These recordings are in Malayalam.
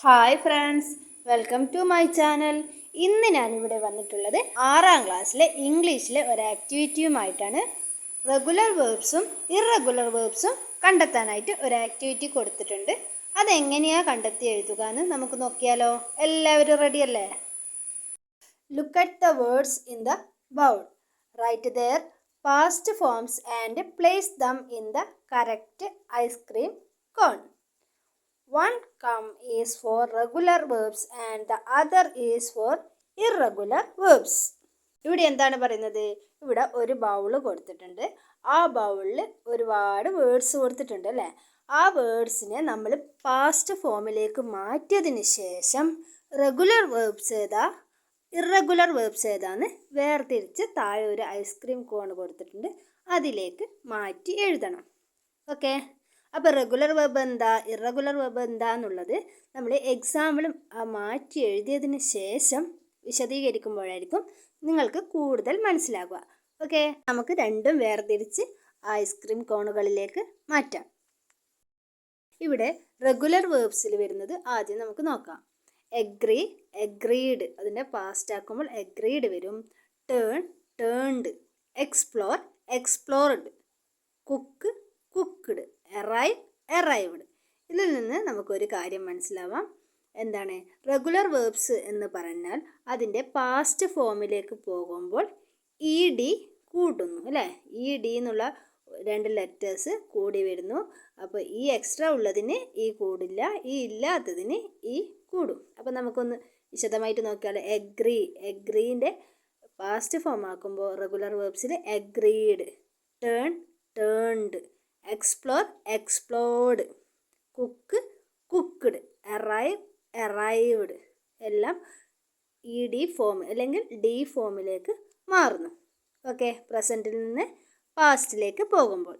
Hi friends, welcome to my channel. ഇന്ന് ഞാനിവിടെ വന്നിട്ടുള്ളത് 6ാം ക്ലാസ്സിലെ ഇംഗ്ലീഷിലെ ഒരു ആക്ടിവിറ്റിയുമായിട്ടാണ്. റെഗുലർ വേർബ്സും ഇറഗുലർ വേർബ്സും കണ്ടെത്താനായിട്ട് ഒരു ആക്ടിവിറ്റി കൊടുത്തിട്ടുണ്ട്. അതെങ്ങനെയാണ് കണ്ടെത്തി എഴുതുക എന്ന് നമുക്ക് നോക്കിയാലോ. എല്ലാവരും റെഡിയല്ലേ? Look at the words in the bowl. Write their past forms and place them in the correct ice cream cone. One come is for regular verbs and the other is for irregular verbs. ഇവിടെ എന്താണ് പറയുന്നത്? ഇവിടെ ഒരു ബൗള് കൊടുത്തിട്ടുണ്ട്. ആ ബൗളിൽ ഒരുപാട് വേർഡ്സ് കൊടുത്തിട്ടുണ്ട് അല്ലേ? ആ വേർഡ്സിനെ നമ്മൾ പാസ്റ്റ് ഫോമിലേക്ക് മാറ്റിയതിന് ശേഷം റെഗുലർ വേർബ്സ് ഏതാ ഇറഗുലർ വേർബ്സ് ഏതാന്ന് വേർതിരിച്ച് താഴെ ഒരു ഐസ്ക്രീം കോൺ കൊടുത്തിട്ടുണ്ട്. അതിലേക്ക് മാറ്റി എഴുതണം. ഓക്കെ, അപ്പോൾ റെഗുലർ വെബ് എന്താ ഇറഗുലർ വെബ് എന്താന്നുള്ളത് നമ്മൾ എക്സാമ്പിളും മാറ്റി എഴുതിയതിന് ശേഷം വിശദീകരിക്കുമ്പോഴായിരിക്കും നിങ്ങൾക്ക് കൂടുതൽ മനസ്സിലാകുക. ഓക്കെ, നമുക്ക് രണ്ടും വേർതിരിച്ച് ഐസ്ക്രീം കോണുകളിലേക്ക് മാറ്റാം. ഇവിടെ റെഗുലർ വേർബ്സിൽ വരുന്നത് ആദ്യം നമുക്ക് നോക്കാം. എഗ്രി, എഗ്രീഡ്, അതിൻ്റെ പാസ്റ്റ് ആക്കുമ്പോൾ എഗ്രീഡ് വരും. Turn, turned. Explore, explored. Cook, cooked. Arrive, arrived. ഇതിൽ നിന്ന് നമുക്കൊരു കാര്യം മനസ്സിലാവാം. എന്താണ് റെഗുലർ വേർബ്സ് എന്ന് പറഞ്ഞാൽ അതിൻ്റെ പാസ്റ്റ് ഫോമിലേക്ക് പോകുമ്പോൾ ഇ ഡി കൂട്ടുന്നു അല്ലേ? ഇ ഡി എന്നുള്ള 2 ലെറ്റേഴ്സ് കൂടി വരുന്നു. അപ്പോൾ ഈ എക്സ്ട്രാ ഉള്ളതിന് ഈ കൂടില്ല, ഈ ഇല്ലാത്തതിന് ഈ കൂടും. അപ്പോൾ നമുക്കൊന്ന് വിശദമായിട്ട് നോക്കിയാൽ എഗ്രി, എഗ്രീൻ്റെ പാസ്റ്റ് ഫോം ആക്കുമ്പോൾ റെഗുലർ വേർബ്സിൽ agreed, turn, turned, explore, explored, cook, cooked, arrive, arrived എല്ലാം ഇ ഡി ഫോം അല്ലെങ്കിൽ ഡി ഫോമിലേക്ക് മാറുന്നു. ഓക്കെ, പ്രസൻറ്റിൽ നിന്ന് പാസ്റ്റിലേക്ക് പോകുമ്പോൾ.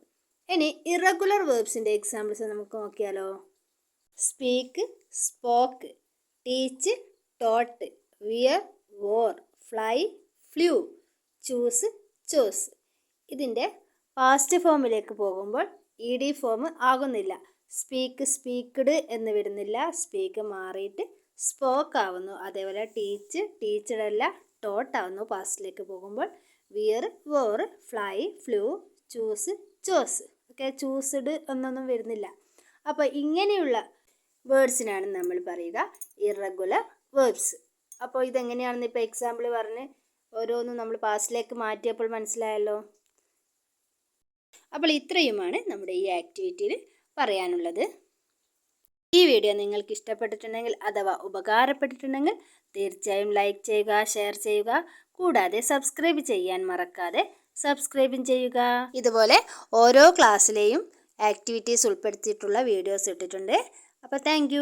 ഇനി ഇറഗുലർ വേർബ്സിൻ്റെ എക്സാമ്പിൾസ് നമുക്ക് നോക്കിയാലോ. Speak, spoke. Teach, taught. Wear, wore. Fly, flew. Choose, chose. ഇതിൻ്റെ പാസ്റ്റ് ഫോമിലേക്ക് പോകുമ്പോൾ ഇ ഡി ഫോം ആകുന്നില്ല. സ്പീക്ക്, സ്പീക്ക്ഡ് എന്ന് വരുന്നില്ല. സ്പീക്ക് മാറിയിട്ട് സ്പോക്ക് ആവുന്നു. അതേപോലെ ടീച്ച്, ടീച്ചഡ് അല്ല ടോട്ട് ആവുന്നു പാസ്റ്റിലേക്ക് പോകുമ്പോൾ. Wear, wore. Fly, flew. Choose, chose. Okay, choosed എന്നൊന്നും വരുന്നില്ല. അപ്പോൾ ഇങ്ങനെയുള്ള വേർഡ്സിനാണ് നമ്മൾ പറയുക ഇറഗുലർ വേർബ്സ്. അപ്പോൾ ഇതെങ്ങനെയാണെന്ന് ഇപ്പോൾ എക്സാമ്പിൾ പറഞ്ഞ് ഓരോന്നും നമ്മൾ പാസ്റ്റിലേക്ക് മാറ്റിയപ്പോൾ മനസ്സിലായല്ലോ. അപ്പോൾ ഇത്രയുമാണ് നമ്മുടെ ഈ ആക്ടിവിറ്റിയിൽ പറയാനുള്ളത്. ഈ വീഡിയോ നിങ്ങൾക്ക് ഇഷ്ടപ്പെട്ടിട്ടുണ്ടെങ്കിൽ അഥവാ ഉപകാരപ്പെട്ടിട്ടുണ്ടെങ്കിൽ തീർച്ചയായും ലൈക്ക് ചെയ്യുക, ഷെയർ ചെയ്യുക. കൂടാതെ സബ്സ്ക്രൈബ് ചെയ്യാൻ മറക്കാതെ സബ്സ്ക്രൈബും ചെയ്യുക. ഇതുപോലെ ഓരോ ക്ലാസ്സിലെയും ആക്ടിവിറ്റീസ് ഉൾപ്പെടുത്തിയിട്ടുള്ള വീഡിയോസ് ഇട്ടിട്ടുണ്ട്. അപ്പോൾ താങ്ക്